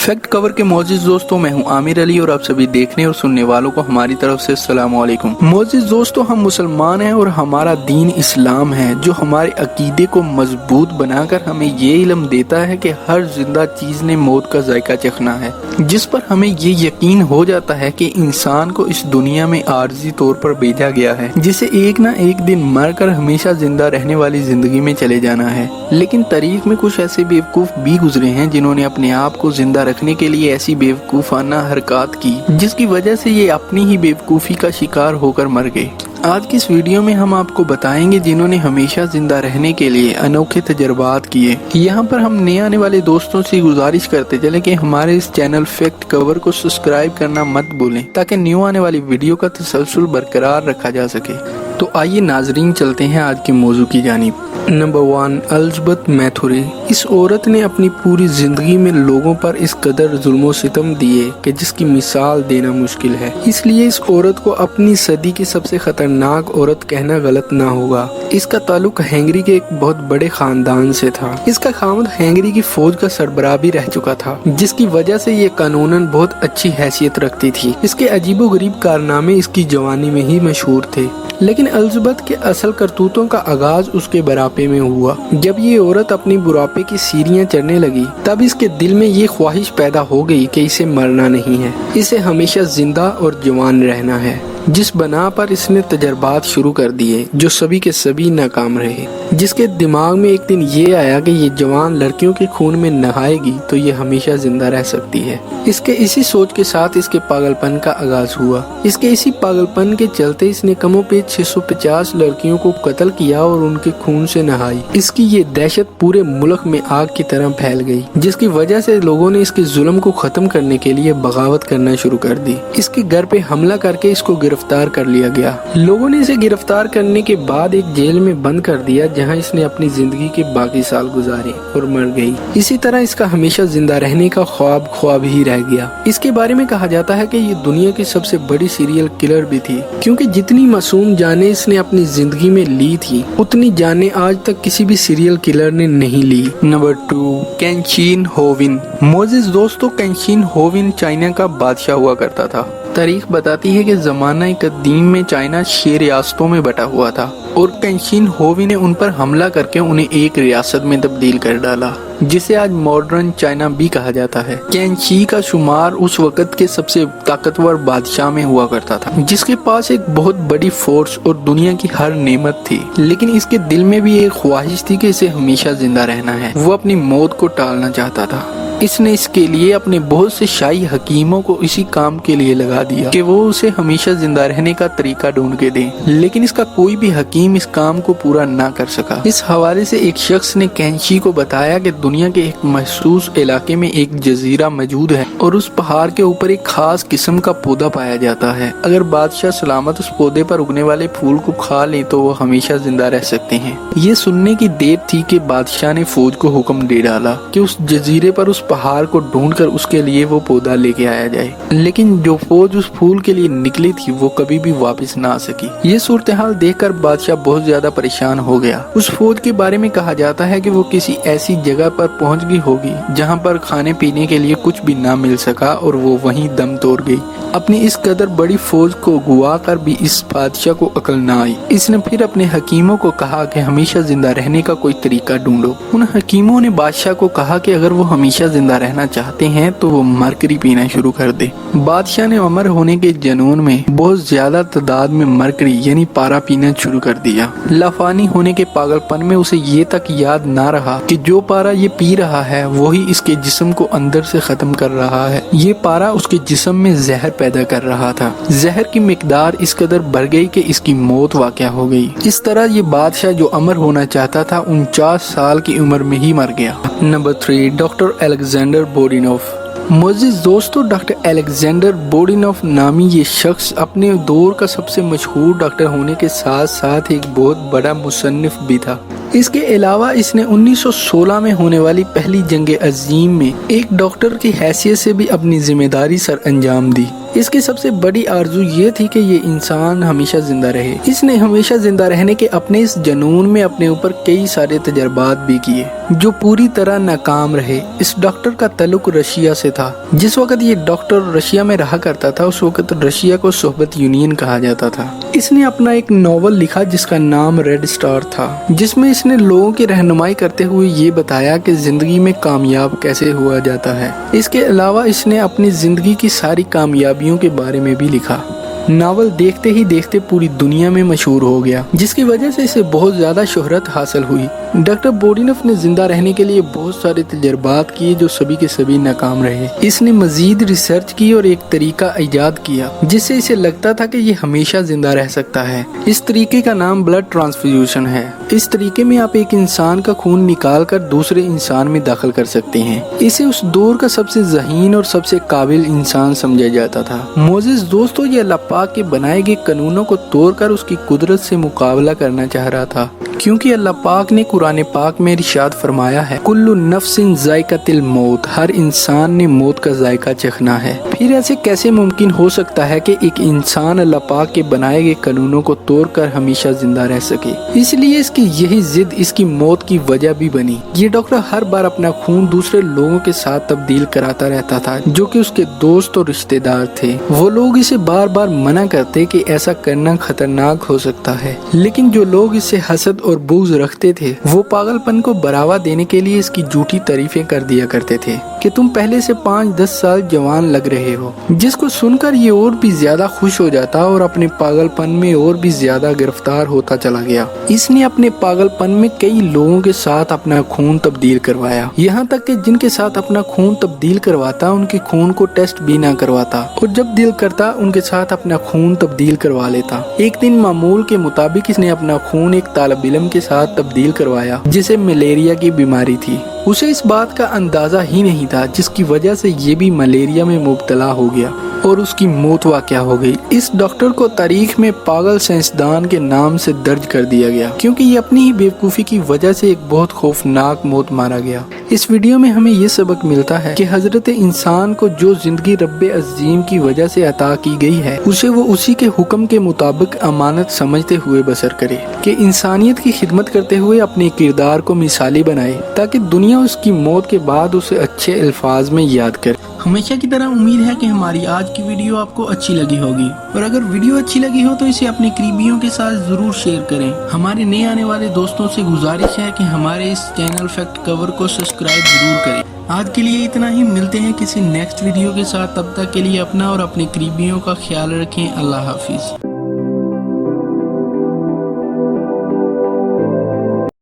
Fact cover के मोअज़्ज़िज़ दोस्तों, मैं हूं आमिर अली और आप सभी देखने और सुनने वालों को हमारी तरफ से अस्सलाम वालेकुम। मोअज़्ज़िज़ दोस्तों, हम मुसलमान हैं और हमारा दीन इस्लाम है जो हमारे अकीदे को मजबूत बनाकर हमें ये इल्म देता है कि हर जिंदा चीज ने मौत का जायका चखना है, जिस पर हमें ये यकीन हो जाता है कि इंसान को इस दुनिया में आर्जी तौर पर भेजा गया है, जिसे एक ना एक दिन मरकर हमेशा जिंदा रहने वाली जिंदगी में चले जाना है। लेकिन तारीख में कुछ ऐसे बेवकूफ भी गुजरे हैं जिन्होंने अपने आप को जिंदा रखने के लिए ऐसी बेवकूफाना हरकत की जिसकी वजह से ये अपनी ही बेवकूफी का शिकार होकर मर गए। आज की इस वीडियो में हम आपको बताएंगे जिन्होंने हमेशा जिंदा रहने के लिए अनोखे तजर्बात किए। यहाँ पर हम नए आने वाले दोस्तों से गुजारिश करते चले कि हमारे इस चैनल फैक्ट कवर को सब्सक्राइब करना मत भूलें ताकि न्यू आने वाली वीडियो का तसलसल बरकरार रखा जा सके। तो आइए नाजरीन, चलते हैं आज के मौजू की जानिब। नंबर 1, एलिज़ाबेथ मैथुरे। इस औरत ने अपनी पूरी जिंदगी में लोगों पर इस कदर जुल्म सितम दिए कि जिसकी मिसाल देना मुश्किल है। इसलिए इस औरत को अपनी सदी की सबसे खतरनाक औरत कहना गलत ना होगा। इसका ताल्लुक हंगरी के एक बहुत बड़े खानदान से था। इसका खामद हंगरी की फौज का सरबराह भी रह चुका था, जिसकी वजह से ये कानूनन बहुत अच्छी हैसियत रखती थी। इसके अजीबोगरीब कारनामे इसकी जवानी में ही मशहूर थे। लेकिन एलिज़ाबेथ के असल करतूतों का आगाज उसके बुढ़ापे में हुआ। जब ये औरत अपनी बुढ़ापे की सीढ़ियां चढ़ने लगी, तब इसके दिल में ये ख्वाहिश पैदा हो गई कि इसे मरना नहीं है, इसे हमेशा जिंदा और जवान रहना है। जिस बना पर इसने तजर्बात शुरू कर दिए जो सभी के सभी नाकाम रहे। जिसके दिमाग में एक दिन ये आया कि ये जवान लड़कियों के खून में नहाएगी तो ये हमेशा जिंदा रह सकती है। इसके इसी सोच के साथ इसके पागलपन का आगाज हुआ। इसके इसी पागलपन के चलते इसने कमोपेश 650 लड़कियों को कत्ल किया और उनके खून से नहाई। इसकी ये दहशत पूरे मुल्क में आग की तरह फैल गई, जिसकी वजह से लोगों ने इसके जुल्म को खत्म करने के लिए बगावत करना शुरू कर दी। इसके घर पे हमला करके इसको गिरफ्तार कर लिया गया। लोगों ने इसे गिरफ्तार करने के बाद एक जेल में बंद कर दिया, जहां इसने अपनी जिंदगी के बाकी साल गुजारे और मर गई। इसी तरह इसका हमेशा जिंदा रहने का ख्वाब ही रह गया। इसके बारे में कहा जाता है कि ये दुनिया की सबसे बड़ी सीरियल किलर भी थी, क्योंकि जितनी मासूम जानें इसने अपनी जिंदगी में ली थी, उतनी जानें आज तक किसी भी सीरियल किलर ने नहीं ली। नंबर 2, केनशीन होविन। मोअज़्ज़िज़ दोस्तों, केनशीन होविन चाइना का बादशाह हुआ करता था। तारीख बताती है कि ज़माना कदीम में चाइना 6 रियासतों में बटा हुआ था और केनशीन होवी ने उन पर हमला करके उन्हें एक रियासत में तब्दील कर डाला, जिसे आज मॉडर्न चाइना भी कहा जाता है। केनशी का शुमार उस वक़्त के सबसे ताकतवर बादशाह में हुआ करता था, जिसके पास एक बहुत बड़ी फोर्स और दुनिया की हर नेमत थी। लेकिन इसके दिल में भी एक ख्वाहिश थी कि इसे हमेशा जिंदा रहना है। वो अपनी मौत को टालना चाहता था। इसने इसके लिए अपने बहुत से शाही हकीमों को इसी काम के लिए लगा दिया कि वो उसे हमेशा जिंदा रहने का तरीका ढूंढ के दें। लेकिन इसका कोई भी हकीम इस काम को पूरा ना कर सका। इस हवाले से एक शख्स ने केनशी को बताया कि दुनिया के एक महसूस इलाके में एक जजीरा मौजूद है और उस पहाड़ के ऊपर एक खास किस्म का पौधा पाया जाता है। अगर बादशाह सलामत उस पौधे पर उगने वाले फूल को खा ले तो वो हमेशा जिंदा रह सकते हैं। ये सुनने की देर थी कि बादशाह ने फौज को हुक्म दे डाला कि उस जजीरे पर उस पहाड़ को ढूंढकर उसके लिए वो पौधा लेके आया जाए। लेकिन जो फौज उस फूल के लिए निकली थी वो कभी भी वापस ना आ सकी। ये सूरत-ए-हाल देखकर बादशाह बहुत ज्यादा परेशान हो गया। उस फौज के बारे में कहा जाता है कि वो किसी ऐसी जगह पर पहुंच गई होगी जहां पर खाने पीने के लिए कुछ भी ना मिल सका और वो वहीं दम तोड़ गई। अपनी इस कदर बड़ी फौज को गुआ कर भी इस बादशाह को अकल ना आई। इसने फिर अपने हकीमों को कहा कि हमेशा जिंदा रहने का कोई तरीका ढूंढो। उन हकीमों ने बादशाह को कहा कि अगर वो हमेशा जिंदा रहना चाहते हैं तो वो मरकरी पीना शुरू कर दे। बादशाह ने अमर होने के जुनून में बहुत ज्यादा तादाद में मरकरी यानी पारा पीना शुरू कर दिया। लाफानी होने के पागलपन में उसे ये तक याद ना रहा कि जो पारा ये पी रहा है वही इसके जिस्म को अंदर से खत्म कर रहा है। ये पारा उसके जिस्म में जहर पैदा कर रहा था। जहर की मिकदार इस कदर बढ़ गई कि इसकी मौत वाक़या हो गई। इस तरह ये बादशाह जो अमर होना चाहता था 49 साल की उम्र में ही मर गया। नंबर 3, डॉक्टर अलेक्जेंडर बोडिनोफ। मोअज़्ज़िज़ दोस्तों, डॉक्टर अलेक्जेंडर बोडिनोफ नामी ये शख्स अपने दौर का सबसे मशहूर डॉक्टर होने के साथ साथ एक बहुत बड़ा मुसन्निफ भी था। इसके अलावा इसने 1916 में होने वाली पहली जंग अजीम में एक डॉक्टर की हैसियत से भी अपनी जिम्मेदारी सर अंजाम दी। इसकी सबसे बड़ी आरजू ये थी कि ये इंसान हमेशा जिंदा रहे। इसने हमेशा जिंदा रहने के अपने इस जुनून में अपने ऊपर कई सारे तजर्बात भी किए, जो पूरी तरह नाकाम रहे। इस डॉक्टर का ताल्लुक रशिया से था। जिस वक्त ये डॉक्टर रशिया में रहा करता था उस वक्त रशिया को सोवियत यूनियन कहा जाता था। इसने अपना एक नॉवल लिखा जिसका नाम रेड स्टार था, जिसमें इसने लोगों की रहनुमाई करते हुए ये बताया कि जिंदगी में कामयाब कैसे हुआ जाता है। इसके अलावा इसने अपनी जिंदगी की सारी कामयाबियों के बारे में भी लिखा। नावल देखते ही देखते पूरी दुनिया में मशहूर हो गया, जिसकी वजह से इसे बहुत ज्यादा शोहरत हासिल हुई। डॉक्टर बोर्डिनफ ने जिंदा रहने के लिए बहुत सारे तजर्बात किए जो सभी के सभी नाकाम रहे। इसने मजीद रिसर्च की और एक तरीका ईजाद किया जिससे इसे लगता था कि ये हमेशा जिंदा रह सकता है। इस तरीके का नाम ब्लड ट्रांसफ्यूजन है। इस तरीके में आप एक इंसान का खून निकाल कर दूसरे इंसान में दाखिल कर सकते हैं। इसे उस दौर का सबसे ज़हीन और सबसे काबिल इंसान समझा जाता था। मोजेस दोस्तों, ये अल्लाह पाक के बनाए गए कानूनों को तोड़कर उसकी कुदरत से मुकाबला करना चाह रहा था, क्योंकि अल्लाह पाक ने कुरान पाक में इरशाद फरमाया है, कुल्लु नफ्सिन जायकातिल मौत, हर इंसान ने मौत का जायका चखना है। फिर ऐसे कैसे मुमकिन हो सकता है कि एक इंसान अल्लाह पाक के बनाए गए कानूनों को तोड़कर हमेशा जिंदा रह सके। इसलिए इसकी यही जिद इसकी मौत की वजह भी बनी। ये डॉक्टर हर बार अपना खून दूसरे लोगों के साथ तब्दील कराता रहता था जो कि उसके दोस्त और रिश्तेदार थे। वो लोग इसे बार बार मना करते कि ऐसा करना खतरनाक हो सकता है, लेकिन जो लोग इससे हसद और बुग़्ज़ रखते थे वो पागलपन को बढ़ावा देने के लिए इसकी झूठी तारीफें कर दिया करते थे कि तुम पहले से 5-10 साल जवान लग रहे हो, जिसको सुनकर ये और भी ज्यादा खुश हो जाता और अपने पागलपन में और भी ज्यादा गिरफ्तार होता चला गया। इसने अपने पागलपन में कई लोगों के साथ अपना खून तब्दील करवाया, यहाँ तक कि जिनके साथ अपना खून तब्दील करवाता उनके खून को टेस्ट भी ना करवाता और जब दिल करता उनके साथ अपना खून तब्दील करवा लेता। एक दिन मामूल के मुताबिक इसने अपना खून एक तालिब इल्म के साथ तब्दील करवाया जिसे मलेरिया की बीमारी थी। उसे इस बात का अंदाजा ही नहीं था, जिसकी वजह से ये भी मलेरिया में मुब्तला हो गया और उसकी मौत वाक़या हो गई। इस डॉक्टर को तारीख में पागल साइंसदान के नाम से दर्ज कर दिया गया, क्योंकि ये अपनी ही बेवकूफ़ी की वजह से एक बहुत खौफनाक मौत मारा गया। इस वीडियो में हमें ये सबक मिलता है कि हजरत इंसान को जो जिंदगी रब्बे अज़ीम की वजह से अता की गई है उसे वो उसी के हुक्म के मुताबिक अमानत समझते हुए बसर करे, कि इंसानियत की खिदमत करते हुए अपने किरदार को मिसाली बनाए ताकि दुनिया उसकी मौत के बाद उसे अच्छे अल्फाज में याद करे। हमेशा की तरह उम्मीद है कि हमारी आज की वीडियो आपको अच्छी लगी होगी, और अगर वीडियो अच्छी लगी हो तो इसे अपने करीबियों के साथ जरूर शेयर करें। हमारे नए आने वाले दोस्तों से गुजारिश है कि हमारे इस चैनल फैक्ट कवर को सब्सक्राइब जरूर करें। आज के लिए इतना ही, मिलते हैं किसी नेक्स्ट वीडियो के साथ। तब तक के लिए अपना और अपने करीबियों का ख्याल रखें। अल्लाह हाफिज।